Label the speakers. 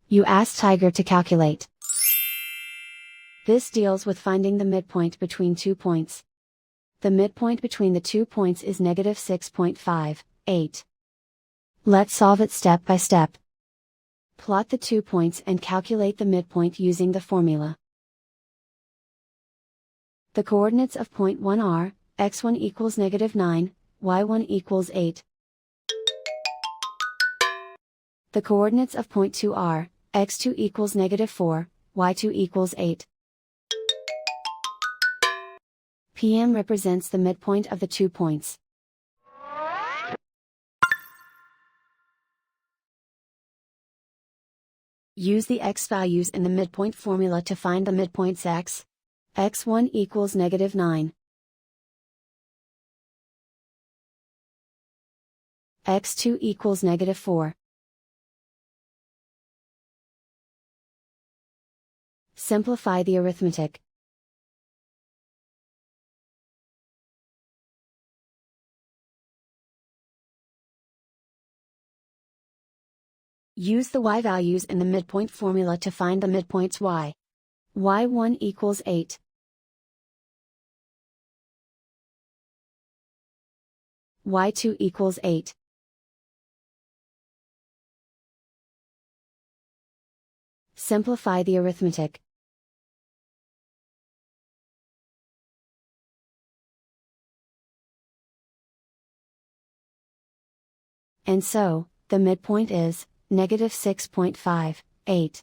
Speaker 1: You ask Tiger to calculate. This deals with finding the midpoint between 2 points. The midpoint between the 2 points is negative 6.58. Let's solve it step by step. Plot the 2 points and calculate the midpoint using the formula. The coordinates of point 1 are, x1 equals negative 9, y1 equals 8. The coordinates of point 2 are, x2 equals negative 4, y2 equals 8. PM represents the midpoint of the 2 points. Use the x values in the midpoint formula to find the midpoints x. x1 equals negative 9. x2 equals negative 4. Simplify the arithmetic. Use the y values in the midpoint formula to find the midpoints y. y1 equals 8. y2 equals 8. Simplify the arithmetic. And so, the midpoint is negative 6.58.